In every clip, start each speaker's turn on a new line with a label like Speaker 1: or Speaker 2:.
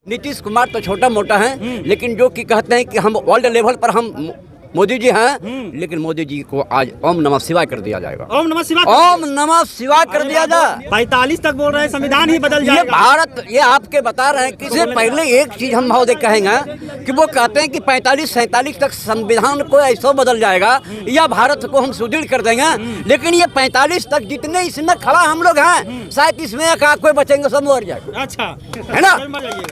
Speaker 1: नीतीश कुमार तो छोटा मोटा है, लेकिन जो कि कहते हैं कि हम वर्ल्ड लेवल पर हम मोदी जी हैं, लेकिन मोदी जी को आज ओम नमः शिवाय कर दिया जाएगा।
Speaker 2: ओम नमः शिवाय,
Speaker 1: ओम नमः शिवाय कर दिया जाए।
Speaker 2: 45 तक बोल रहे हैं, संविधान ही बदल जाएगा।
Speaker 1: ये भारत, ये आपके बता रहे हैं कि इससे पहले एक चीज हम महोदय कहेंगे कि वो कहते हैं कि 45-47 तक संविधान को ऐसा बदल जाएगा या भारत को हम सुदृढ़ कर देंगे, लेकिन ये 45 तक जितने इसमें खड़ा हम लोग हैं, शायद इसमें एक आध कोई बचेंगे, सब मर जाएगा।
Speaker 2: अच्छा
Speaker 1: है ना,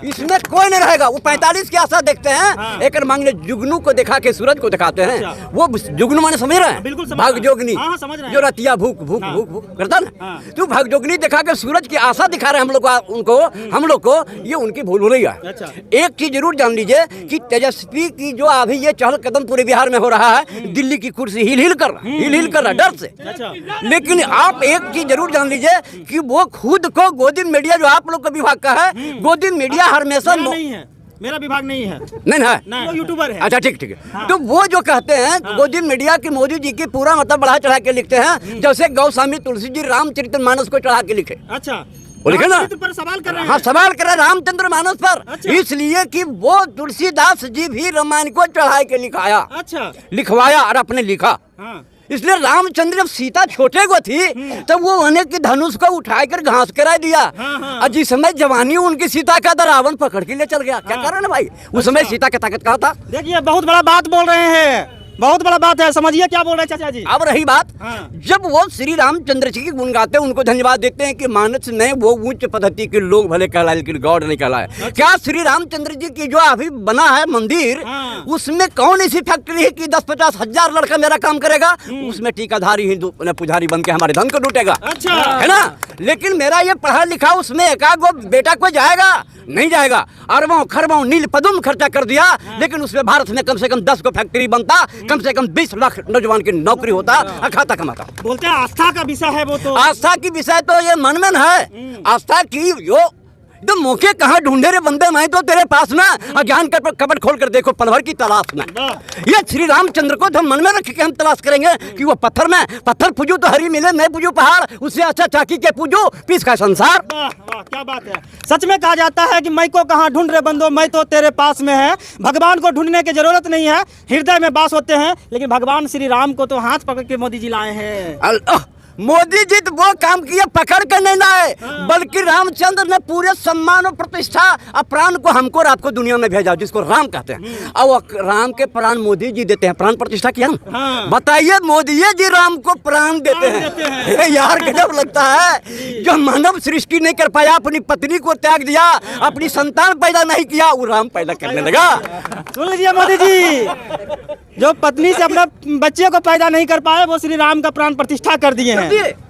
Speaker 1: इसमें कोई नहीं रहेगा। वो 45 की आशा देखते हैं। एक मान लीजिए जुगनू को दिखा के सूरज को दिखाते हैं।
Speaker 2: अच्छा।
Speaker 1: वो जुगनू माने समझ रहे हैं,
Speaker 2: बिल्कुल समझ
Speaker 1: भाग जोगनी,
Speaker 2: हाँ, समझ रहे हैं।
Speaker 1: जो रतिया भूख भूख भूख भूख करता ना, तो भाग जोगनी दिखा के सूरज की आशा दिखा रहे हैं हम लोग को, उनको, हम लोग को। ये उनकी भूल हो रही है।
Speaker 2: अच्छा।
Speaker 1: एक चीज जरूर जान लीजिए कि तेजस्वी की जो अभी ये चहल कदम पूरे बिहार में हो रहा है, दिल्ली की कुर्सी हिल हिल कर रहा है डर से।
Speaker 2: अच्छा।
Speaker 1: लेकिन आप एक चीज जरूर जान लीजिए कि वो खुद को गोदी मीडिया, जो आप लोग का विभाग का है, गोदी मीडिया हमेशा
Speaker 2: नहीं है, मेरा विभाग नहीं है,
Speaker 1: नहीं है,
Speaker 2: वो यूट्यूबर है।
Speaker 1: अच्छा ठीक है।
Speaker 2: हाँ।
Speaker 1: तो वो जो कहते हैं गोदी मीडिया की मोदी जी की पूरा मतलब बढ़ा चढ़ा के लिखते हैं, जैसे गौस्वामी तुलसी जी रामचरितमानस को चढ़ा के लिखे।
Speaker 2: अच्छा,
Speaker 1: वो लिखे ना,
Speaker 2: रामचरित्र पर सवाल कर रहे हैं।
Speaker 1: हाँ सवाल कर रहे हैं रामचंद्र मानस पर।
Speaker 2: अच्छा।
Speaker 1: इसलिए कि वो तुलसीदास जी भी रामायण को चढ़ाई के लिखाया,
Speaker 2: अच्छा,
Speaker 1: लिखवाया और अपने लिखा।
Speaker 2: हाँ।
Speaker 1: इसलिए रामचंद्र जब सीता छोटे को थी तब वो उन्हें की धनुष को उठाकर घास करा दिया।
Speaker 2: हाँ।
Speaker 1: और जिस समय जवानी उनकी सीता का था, रावण पकड़ के ले चल गया। क्या कारण है भाई, उस समय सीता की ताकत कहाँ था?
Speaker 2: देखिए बहुत बड़ा बात बोल रहे हैं, बहुत बड़ा बात है, समझिए क्या बोल रहे हैं चाचा जी।
Speaker 1: अब रही बात,
Speaker 2: हाँ।
Speaker 1: जब वो श्री रामचंद्र जी की गुण गाते हैं, उनको धन्यवाद देते हैं कि मानस में वो उच्च पद्धति के लोग भले कहलाए लेकिन गॉड नहीं कहलाए।
Speaker 2: अच्छा।
Speaker 1: क्या श्री रामचंद्र जी की जो अभी बना है मंदिर,
Speaker 2: हाँ।
Speaker 1: उसमें कौन ऐसी फैक्ट्री है कि 10-50 हजार लड़का मेरा काम करेगा? उसमें टीकाधारी हिंदू पुजारी बन के हमारे धन को लूटेगा।
Speaker 2: अच्छा।
Speaker 1: है ना, लेकिन मेरा ये पढ़ा लिखा उसमें एकाध गो बेटा को जाएगा नहीं जाएगा। अरबों खरबों नील पदुम खर्चा कर दिया, लेकिन उसमें भारत में कम से कम 10 को फैक्ट्री बनता, कम से कम 20 लाख नौजवान की नौकरी होता, खाता कमाता।
Speaker 2: बोलते हैं आस्था का विषय है वो तो।
Speaker 1: आस्था की विषय तो ये मन में है। आस्था की जो तो मौके कहाँ ढूंढे रे बंदे, मैं तो तेरे पास ना अज्ञान का कपट खोल कर देखो पल भर की तलाश में। ये श्री रामचंद्र को हम मन में रख के हम तलाश करेंगे कि वो पत्थर में, पत्थर पूजू तो हरी मिले, मैं पूजू पहाड़, उससे अच्छा चाकी के पूजू पीस का संसार।
Speaker 2: वाह वाह क्या बात है। सच में कहा जाता है कि मैं को कहाँ ढूंढ रहे बंदो, मैं तो तेरे पास में है। भगवान को ढूंढने की जरूरत नहीं है, हृदय में वास होते हैं। लेकिन भगवान श्री राम को तो हाथ पकड़ के मोदी जी लाए हैं।
Speaker 1: मोदी जी तो वो काम किए पकड़ कर नहीं लाए, बल्कि रामचंद्र ने पूरे सम्मान और प्रतिष्ठा और प्राण को हमको और आपको दुनिया में भेजा, जिसको राम कहते हैं। और वो राम के प्राण मोदी जी देते हैं, प्राण प्रतिष्ठा किया ना।
Speaker 2: हाँ।
Speaker 1: बताइए, मोदी जी राम को प्राण देते हैं। यार गजब लगता है, जो मानव सृष्टि नहीं कर पाया, अपनी पत्नी को त्याग दिया, अपनी संतान पैदा नहीं किया, वो राम पैदा करने लगा।
Speaker 2: सुन लीजिए मोदी जी, जो पत्नी से अपने बच्चे को पैदा नहीं कर पाए, वो श्री राम का प्राण प्रतिष्ठा कर दिए हैं।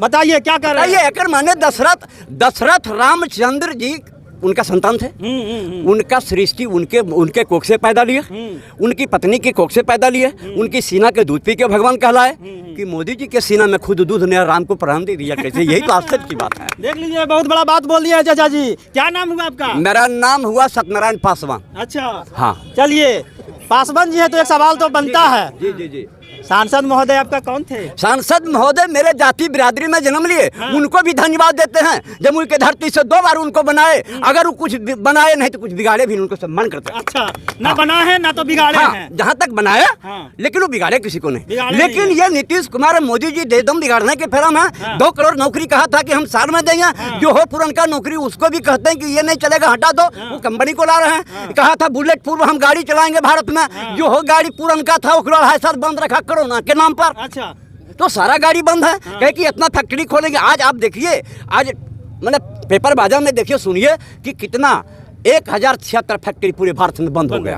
Speaker 2: बताइए क्या कर रहे हैं?
Speaker 1: एकर माने दशरथ रामचंद्र जी उनका संतान थे। उनका सृष्टि उनके कोख से पैदा लिए, उनकी पत्नी की कोख से पैदा लिए, उनकी सीना के दूध पी के भगवान कहलाए। कि मोदी जी के सीना में खुद दूध ने राम को प्राण दे दिया, कैसे? यही तो आश्चर्य की बात है।
Speaker 2: देख लीजिए बहुत बड़ा बात बोल दिया है चाचा जी। क्या नाम हुआ आपका?
Speaker 1: मेरा नाम हुआ सत्यनारायण पासवान।
Speaker 2: अच्छा,
Speaker 1: हाँ
Speaker 2: चलिए, पासवान जी है तो एक सवाल तो बनता है।
Speaker 1: जी जी जी।
Speaker 2: सांसद महोदय आपका कौन थे?
Speaker 1: सांसद महोदय मेरे जाति बिरादरी में जन्म लिए। हाँ। उनको भी धन्यवाद देते हैं, जमुई के धरती से 2 बार उनको बनाए। अगर वो कुछ बनाए नहीं तो कुछ बिगाड़े भी, उनको सम्मान करते हैं।
Speaker 2: अच्छा, ना बना है ना तो बिगाड़े हैं।
Speaker 1: जहाँ तक बनाया,
Speaker 2: लेकिन
Speaker 1: वो बिगाड़े किसी को नहीं। लेकिन ये नीतीश कुमार मोदी जी दे दम बिगाड़ने के फेरा में 2 करोड़ नौकरी कहा था कि हम साल में देंगे। जो हो पुरनका नौकरी उसको भी कहते हैं कि ये नहीं चलेगा, हटा दो। वो कंपनी को ला रहे हैं। कहा था बुलेट प्रूफ हम गाड़ी चलाएंगे भारत में। जो हो गाड़ी पुरनका था वो 2.5 साल बंद रखा कोरोना के नाम पर।
Speaker 2: अच्छा,
Speaker 1: तो सारा गाड़ी बंद है। कहे कि इतना फैक्ट्री खोलेंगे। आज आप देखिए, आज मैंने पेपर बाजार में देखिए, सुनिए कि कितना 1076 फैक्ट्री पूरे भारत में बंद हो गया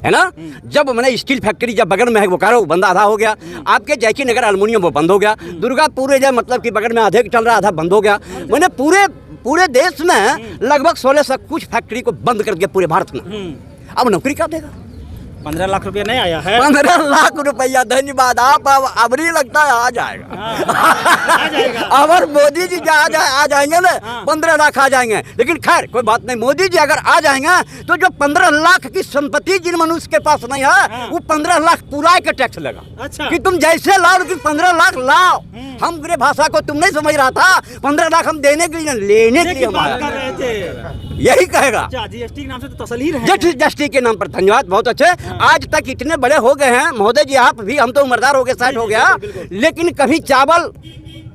Speaker 1: है ना। जब मैंने स्टील फैक्ट्री जब बगल में है वो कारो बंद आधा हो गया। आपके जैकी नगर एल्युमिनियम वो बंद हो गया। दुर्गापुर जो मतलब कि बगल में आधे चल रहा, आधा बंद हो गया। मैंने पूरे देश में लगभग 1600 कुछ फैक्ट्री को बंद कर दिया पूरे भारत में। अब नौकरी क्या देगा?
Speaker 2: 15 लाख रुपया नहीं आया है।
Speaker 1: 15 लाख रुपया, धन्यवाद। आप अब नहीं लगता है आ जाएगा। अगर मोदी जी आ जाएंगे ना, 15 लाख आ जाएंगे। लेकिन खैर कोई बात नहीं, मोदी जी अगर आ जाएंगे तो जो 15 लाख की संपत्ति जिन मनुष्य के पास नहीं है, वो 15 लाख पूरा के टैक्स लगा।
Speaker 2: अच्छा।
Speaker 1: कि तुम जैसे लाओ, लेकिन 15 लाख लाओ। हमरे भाषा को तुम नहीं समझ रहा था, 15 लाख हम देने के लिए लेने के लिए हम
Speaker 2: बात कर
Speaker 1: आए।
Speaker 2: रहे थे।
Speaker 1: यही कहेगा
Speaker 2: अच्छा, जीएसटी के नाम से तो तसल्ली रहे हैं।
Speaker 1: जस्टी के नाम पर धन्यवाद, बहुत अच्छे। आज तक इतने बड़े हो गए हैं महोदय जी, आप भी, हम तो उम्रदार हो गए, 60 हो गया, लेकिन कभी चावल,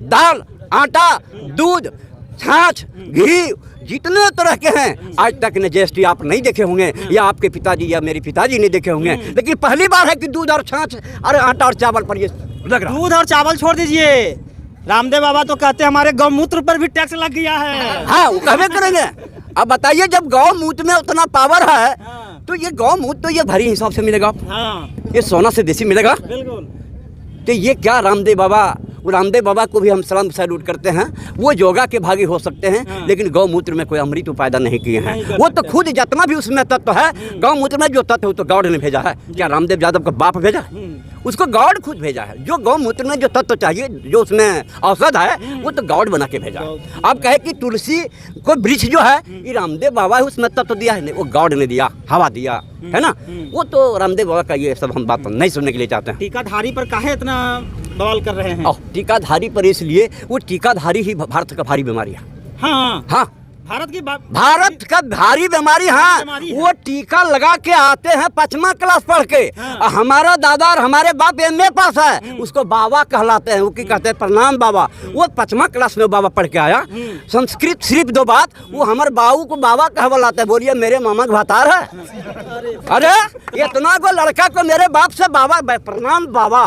Speaker 1: दाल, आटा, दूध, छाछ, घी, जितने तरह के हैं आज तक ने जीएसटी आप नहीं देखे होंगे, या आपके पिताजी या मेरे पिताजी नहीं देखे होंगे, लेकिन पहली बार है कि दूध और छाछ और आटा और चावल पर ये लग रहा है।
Speaker 2: दूध और चावल छोड़ दीजिए, रामदेव बाबा तो कहते हैं हमारे गौमूत्र पर भी टैक्स लग गया है।
Speaker 1: हाँ, वो कहवे करेंगे। अब बताइए, जब गौमूत्र में उतना पावर है तो ये गौमूत्र तो ये भरी हिसाब से मिलेगा,
Speaker 2: हाँ
Speaker 1: ये सोना से देसी मिलेगा।
Speaker 2: बिल्कुल।
Speaker 1: तो ये क्या रामदेव बाबा, वो रामदेव बाबा को भी हम सलाम सैल्यूट करते हैं, वो योगा के भागी हो सकते हैं, लेकिन गौमूत्र में कोई अमृत पैदा नहीं किए हैं। वो तो खुद जितना भी उसमें तत्व है, गौमूत्र में जो तत्व है वो तो गॉड ने भेजा है। क्या रामदेव यादव का बाप भेजा है? उसको गॉड खुद भेजा है। जो गौमूत्र में जो तत्व चाहिए, जो उसमें औषध है, वो तो गॉड बना के भेजा है। आप कहे कि तुलसी को वृक्ष जो है ये रामदेव बाबा है, उसमें तत्व दिया है, नहीं, वो गॉड ने दिया, हवा दिया है ना। वो तो रामदेव बाबा का ये सब हम बात नहीं सुनने के लिए चाहते हैं।
Speaker 2: टीकाधारी पर काहे इतना बवाल कर रहे हैं?
Speaker 1: टीकाधारी पर इसलिए, वो टीकाधारी ही भारत का भारी बीमारी है।
Speaker 2: हाँ
Speaker 1: हाँ, भारत का भारी बीमारी। हाँ, वो टीका लगा के आते हैं 5वां क्लास पढ़ के।
Speaker 2: हाँ।
Speaker 1: हमारा दादा और हमारे बाप MA पास है, उसको बाबा कहलाते हैं, वो की कहते हैं प्रणाम बाबा। वो 5वां क्लास में बाबा पढ़ के आया, संस्कृत सिर्फ 2 बात, वो हमारे बाबू को बाबा कहलाते हैं। बोलिए मेरे मामा का भातार है। अरे इतना को लड़का को मेरे बाप से बाबा, प्रणाम बाबा,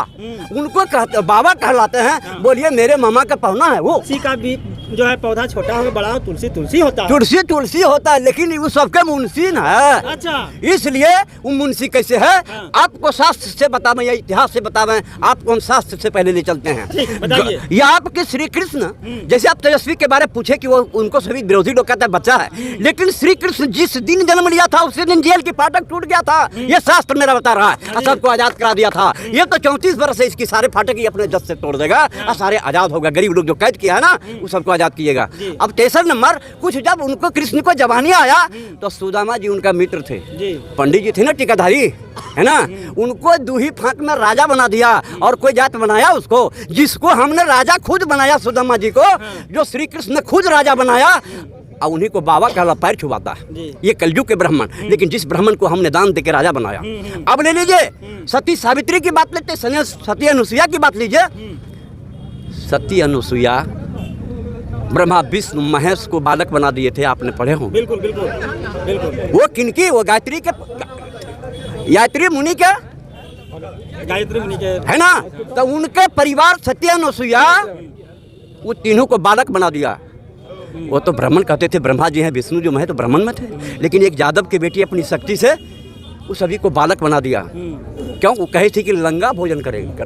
Speaker 1: उनको कहते बाबा कहलाते हैं। बोलिए मेरे मामा का पौना है। वो
Speaker 2: तुलसी का भी जो है पौधा छोटा हो बड़ा हो, तुलसी तुलसी होता है।
Speaker 1: तुलसी तुलसी होता है, लेकिन वो सबके मुंशी है।
Speaker 2: अच्छा,
Speaker 1: इसलिए वो मुंशी कैसे है? आपको शास्त्र से बतावें या इतिहास से बतावें, आपको हम शास्त्र से पहले ले चलते हैं।
Speaker 2: बताइए।
Speaker 1: ये आपके श्री कृष्ण, जैसे आप तेजस्वी के बारे में पूछे कि वो उनको सभी विरोधी लोग कहते हैं बच्चा है, लेकिन श्री कृष्ण जिस दिन जन्म लिया था उसी दिन जेल की फाटक टूट गया था। ये शास्त्र मेरा बता रहा है। सबको आजाद करा दिया था। ये तो 34 वर्ष से इसकी सारे फाटक ही अपने जस से तोड़ देगा और सारे आजाद होगा। गरीब लोग जो कैद किया है ना, वो सबको आजाद कीजिएगा। अब 3 नंबर, कुछ जब उनको कृष्ण को जवानी आया तो सुदामा जी उनका मित्र थे, पंडित जी थे ना, टीकाधारी है ना, उनको दूही फांक में राजा बना दिया और कोई जात बनाया उसको, जिसको हमने राजा खुद बनाया, सुदामा जी को, जो श्री कृष्ण ने खुद राजा बनाया, और उन्हीं को बाबा कहला पैर छुपाता है। ये कलयुग के ब्राह्मण, लेकिन जिस ब्राह्मण को हमने दान देके राजा बनाया। अब ले लीजिए सती सावित्री की बात लेते, सती अनुसुईया की बात लीजिए। सती अनुसुईया ब्रह्मा विष्णु महेश को बालक बना दिए थे, आपने पढ़े हो?
Speaker 2: बिल्कुल बिल्कुल बिल्कुल।
Speaker 1: वो किनकी? वो गायत्री के, गायत्री मुनि के,
Speaker 2: गायत्री मुनि के
Speaker 1: है ना। तो उनके परिवार सती अनुसुईया, वो तीनों को बालक बना दिया। वो तो ब्राह्मण कहते थे, ब्रह्मा जी हैं, विष्णु जो है तो ब्राह्मण में थे, लेकिन एक यादव की बेटी अपनी शक्ति से वो सभी को बालक बना दिया। क्यों? वो कहे थी कि लंगा भोजन करेंगे।